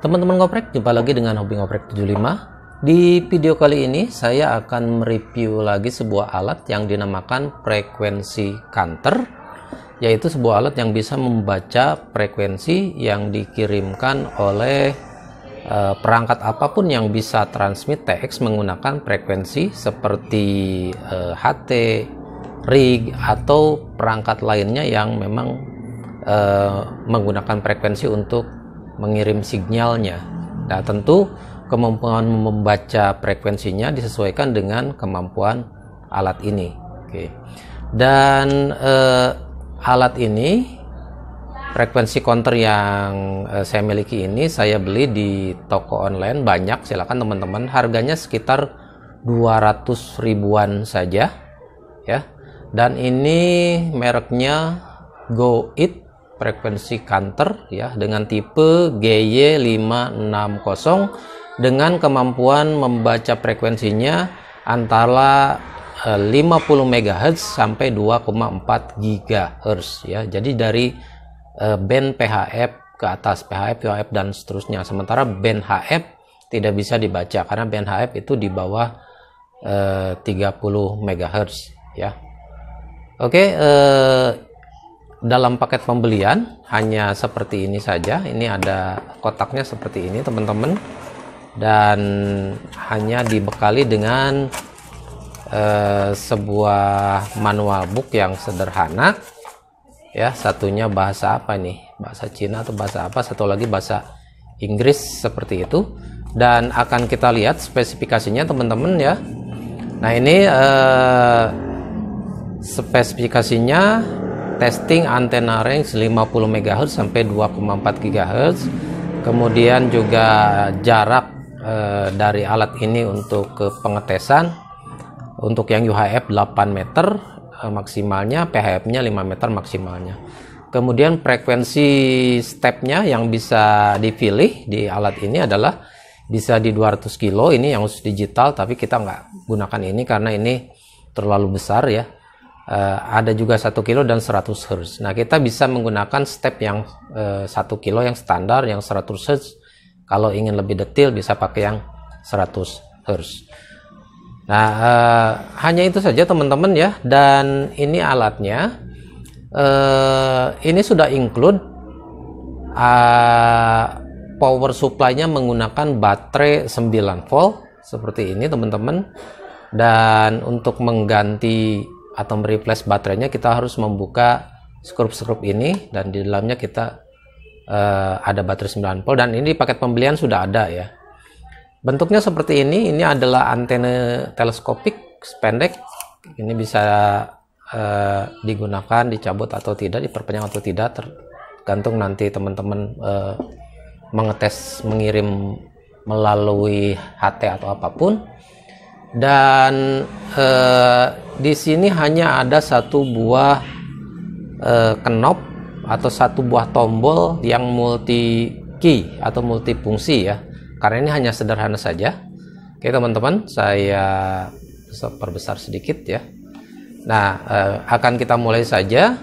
Teman-teman ngoprek, jumpa lagi dengan Hobi Ngoprek 75. Di video kali ini saya akan mereview lagi sebuah alat yang dinamakan frekuensi counter, yaitu sebuah alat yang bisa membaca frekuensi yang dikirimkan oleh perangkat apapun yang bisa transmit TX menggunakan frekuensi seperti HT, rig, atau perangkat lainnya yang memang menggunakan frekuensi untuk mengirim sinyalnya. Nah, tentu kemampuan membaca frekuensinya disesuaikan dengan kemampuan alat ini. Oke. Dan alat ini, frekuensi counter yang saya miliki ini, saya beli di toko online banyak. Silakan teman-teman, harganya sekitar 200 ribuan saja ya. Dan ini mereknya GoIT frekuensi counter ya, dengan tipe GY560 dengan kemampuan membaca frekuensinya antara 50 MHz sampai 2,4 GHz ya. Jadi dari band PHF ke atas, PHF, VHF dan seterusnya. Sementara band HF tidak bisa dibaca karena band HF itu di bawah 30 MHz ya. Oke, dalam paket pembelian hanya seperti ini saja. Ini ada kotaknya seperti ini teman-teman, dan hanya dibekali dengan sebuah manual book yang sederhana ya. Satunya bahasa apa nih, bahasa Cina atau bahasa apa, satu lagi bahasa Inggris seperti itu. Dan akan kita lihat spesifikasinya teman-teman ya. Nah, ini spesifikasinya: testing antena range 50 MHz sampai 2,4 GHz. Kemudian juga jarak dari alat ini untuk ke pengetesan. Untuk yang UHF 8 meter maksimalnya, PHF-nya 5 meter maksimalnya. Kemudian frekuensi stepnya yang bisa dipilih di alat ini adalah bisa di 200 kilo, ini yang khusus digital, tapi kita nggak gunakan ini karena ini terlalu besar ya. Ada juga 1 kilo dan 100 Hz. Nah, kita bisa menggunakan step yang 1 kilo yang standar, yang 100 Hz. Kalau ingin lebih detail bisa pakai yang 100 Hz. Nah, hanya itu saja teman-teman ya. Dan ini alatnya, ini sudah include power supply-nya menggunakan baterai 9 volt seperti ini teman-teman. Dan untuk mengganti atau mereplace baterainya, kita harus membuka skrup-skrup ini, dan di dalamnya kita ada baterai 9 volt, dan ini di paket pembelian sudah ada ya. Bentuknya seperti ini adalah antena teleskopik pendek. Ini bisa digunakan, dicabut atau tidak, diperpanjang atau tidak, tergantung nanti teman-teman mengetes mengirim melalui HT atau apapun. Dan di sini hanya ada satu buah knob atau satu buah tombol yang multi key atau multifungsi ya. Karena ini hanya sederhana saja. Oke teman-teman, saya perbesar sedikit ya. Nah, akan kita mulai saja.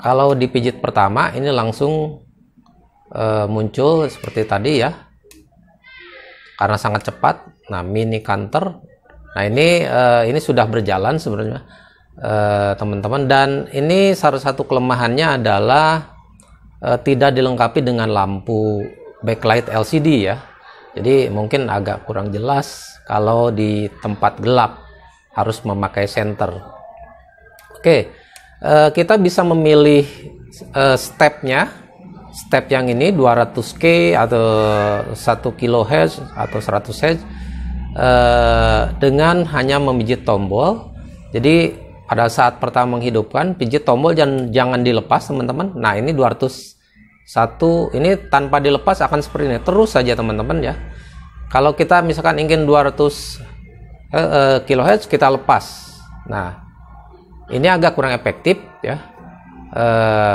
Kalau dipijit pertama, ini langsung muncul seperti tadi ya, karena sangat cepat. Nah, mini counter. Nah, ini sudah berjalan sebenarnya teman-teman. Dan ini salah satu kelemahannya adalah tidak dilengkapi dengan lampu backlight LCD ya. Jadi mungkin agak kurang jelas kalau di tempat gelap, harus memakai senter. Oke, kita bisa memilih stepnya. Step yang ini 200K atau 1 kHz atau 100 Hz dengan hanya memijit tombol. Jadi pada saat pertama menghidupkan, pijit tombol dan jangan dilepas teman-teman. Nah, ini 201, ini tanpa dilepas akan seperti ini terus saja teman-teman ya. Kalau kita misalkan ingin 200 kHz, kita lepas. Nah, ini agak kurang efektif ya.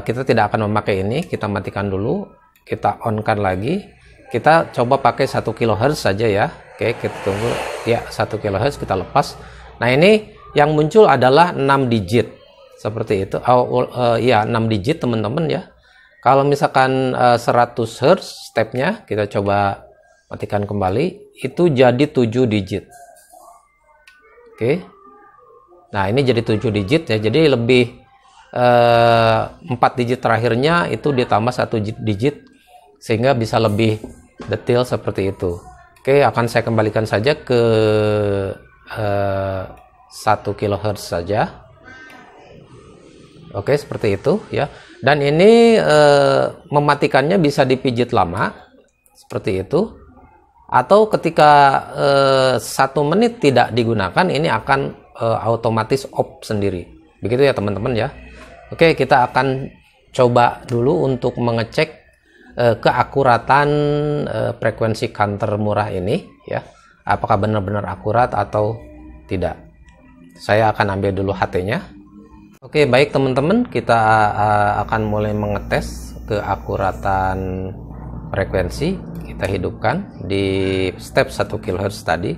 Kita tidak akan memakai ini. Kita matikan dulu, kita on kan lagi, kita coba pakai 1 kHz saja ya. Oke, kita tunggu ya, 1 kHz kita lepas. Nah, ini yang muncul adalah 6 digit seperti itu. Ya, 6 digit teman-teman ya. Kalau misalkan 100 Hz stepnya, kita coba matikan kembali, itu jadi 7 digit. Oke. Nah, ini jadi 7 digit ya. Jadi lebih 4 digit terakhirnya itu ditambah 1 digit sehingga bisa lebih detail seperti itu. Oke, akan saya kembalikan saja ke 1 kHz saja. Oke, seperti itu ya. Dan ini mematikannya bisa dipijit lama seperti itu, atau ketika 1 menit tidak digunakan, ini akan otomatis off sendiri. Begitu ya teman-teman ya. Oke, kita akan coba dulu untuk mengecek keakuratan frekuensi counter murah ini ya. Apakah benar-benar akurat atau tidak. Saya akan ambil dulu HT-nya. Oke, baik teman-teman, kita akan mulai mengetes keakuratan frekuensi. Kita hidupkan di step 1 kHz tadi.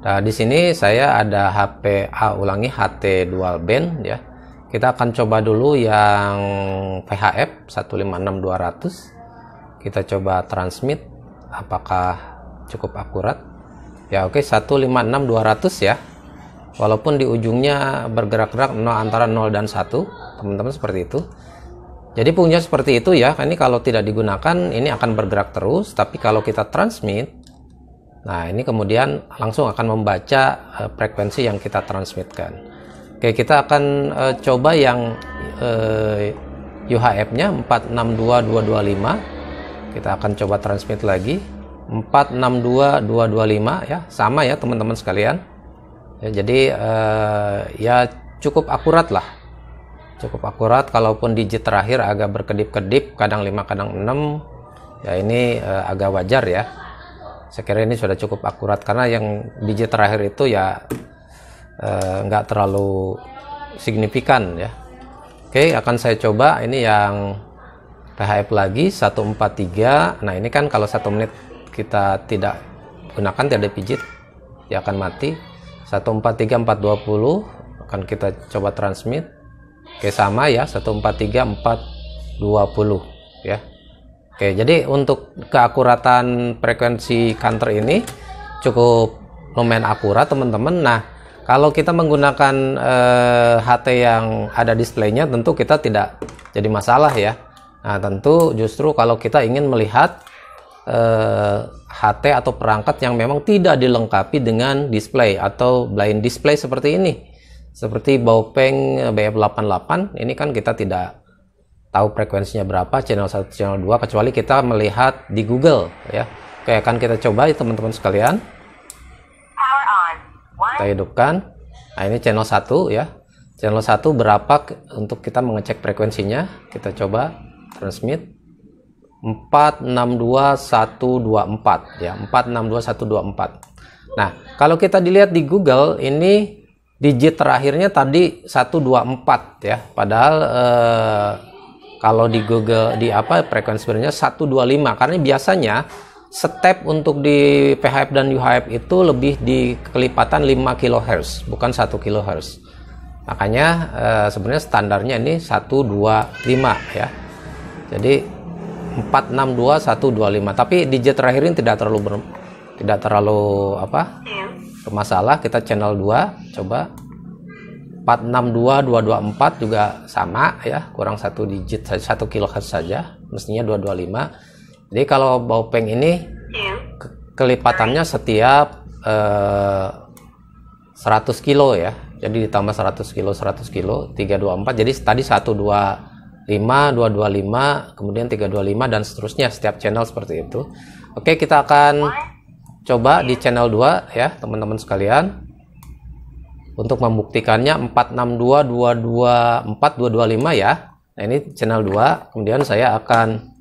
Nah, di sini saya ada HT dual band ya. Kita akan coba dulu yang VHF 156200. Kita coba transmit apakah cukup akurat. Ya, oke, 156200 ya. Walaupun di ujungnya bergerak-gerak antara 0 dan 1, teman-teman, seperti itu. Jadi punya seperti itu ya. Ini kalau tidak digunakan ini akan bergerak terus, tapi kalau kita transmit, nah ini kemudian langsung akan membaca frekuensi yang kita transmitkan. Oke, kita akan coba yang UHF-nya 462225. Kita akan coba transmit lagi 462225 ya, sama ya teman-teman sekalian. Ya, jadi ya cukup akurat lah, cukup akurat. Kalaupun digit terakhir agak berkedip-kedip, kadang 5 kadang 6 ya, ini agak wajar ya. Saya kira ini sudah cukup akurat karena yang digit terakhir itu ya nggak terlalu signifikan ya. Oke, akan saya coba ini yang VHF lagi 143. Nah, ini kan kalau 1 menit kita tidak gunakan, tidak dipijit, dia akan mati. 143420 akan kita coba transmit. Oke, sama ya, 143420 ya. Oke, jadi untuk keakuratan frekuensi counter ini cukup lumayan akurat teman-teman. Nah, kalau kita menggunakan HT yang ada displaynya, tentu kita tidak jadi masalah ya. Nah, tentu justru kalau kita ingin melihat HT atau perangkat yang memang tidak dilengkapi dengan display atau blind display seperti ini, seperti Baopeng BF88, ini kan kita tidak tahu frekuensinya berapa, channel 1, channel 2, kecuali kita melihat di Google ya. Oke, akan kita coba ya teman-teman sekalian. Kita hidupkan. Nah, ini channel 1 ya. Channel 1 berapa untuk kita mengecek frekuensinya. Kita coba transmit 462124 ya, 462124. Nah, kalau kita dilihat di Google, ini digit terakhirnya tadi 124 ya. Padahal kalau di Google frekuensi sebenarnya 125, karena biasanya step untuk di VHF dan UHF itu lebih di kelipatan 5 kHz, bukan 1 kHz. Makanya sebenarnya standarnya ini 125 ya. Jadi 462125, tapi digit terakhir ini tidak terlalu bermasalah. Kita channel 2 coba 462224 juga sama ya, kurang 1 digit, 1 kHz saja, mestinya 225. Jadi kalau Baopeng ini kelipatannya setiap 100 kilo ya, jadi ditambah 100 kilo 324, jadi tadi 125, 225, kemudian 325 dan seterusnya, setiap channel seperti itu. Oke, kita akan coba di channel 2 ya teman-teman sekalian. Untuk membuktikannya 462224 ya. Nah, ini channel 2. Kemudian saya akan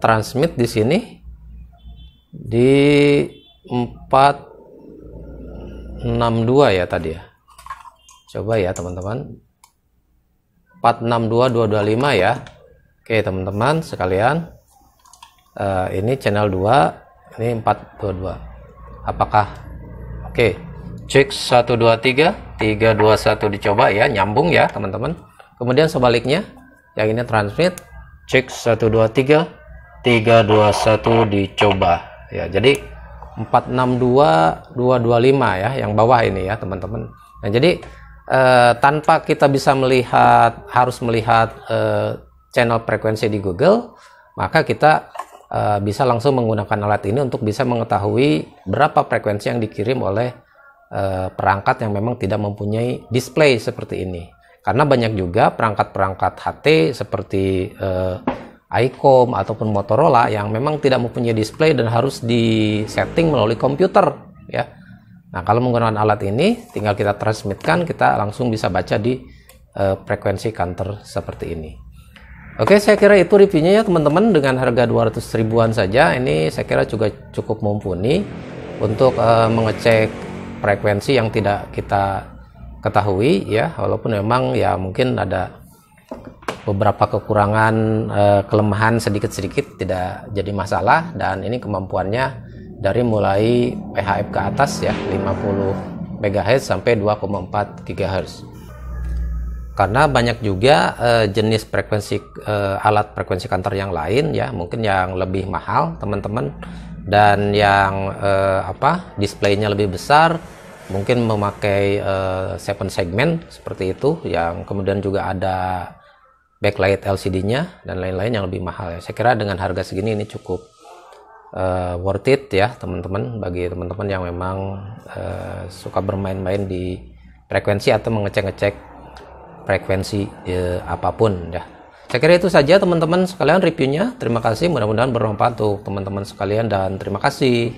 transmit di sini di 462 ya tadi ya. Coba ya teman-teman. 462225 ya. Oke teman-teman sekalian, ini channel 2, ini 422. Apakah oke? Cek 123 321 dicoba ya, nyambung ya teman-teman. Kemudian sebaliknya, yang ini transmit cek 123 321 dicoba ya. Jadi 462 225 ya yang bawah ini ya teman-teman. Nah jadi tanpa kita bisa harus melihat channel frekuensi di Google, maka kita bisa langsung menggunakan alat ini untuk bisa mengetahui berapa frekuensi yang dikirim oleh perangkat yang memang tidak mempunyai display seperti ini. Karena banyak juga perangkat-perangkat HT seperti iCom ataupun Motorola yang memang tidak mempunyai display dan harus disetting melalui komputer ya. Nah, kalau menggunakan alat ini tinggal kita transmitkan, kita langsung bisa baca di frekuensi counter seperti ini. Oke, saya kira itu reviewnya ya teman-teman, dengan harga 200 ribuan saja. Ini saya kira juga cukup mumpuni untuk mengecek frekuensi yang tidak kita ketahui ya, walaupun memang ya mungkin ada beberapa kekurangan, kelemahan sedikit-sedikit, tidak jadi masalah. Dan ini kemampuannya dari mulai PHF ke atas ya, 50 MHz sampai 2,4 GHz. Karena banyak juga jenis frekuensi alat frekuensi counter yang lain ya, mungkin yang lebih mahal teman-teman, dan yang displaynya lebih besar, mungkin memakai 7 segmen seperti itu, yang kemudian juga ada backlight LCD-nya dan lain-lain yang lebih mahal ya. Saya kira dengan harga segini ini cukup worth it ya teman-teman, bagi teman-teman yang memang suka bermain-main di frekuensi atau mengecek-ngecek frekuensi apapun ya. Saya kira itu saja teman-teman sekalian reviewnya. Terima kasih, mudah-mudahan bermanfaat untuk teman-teman sekalian dan terima kasih.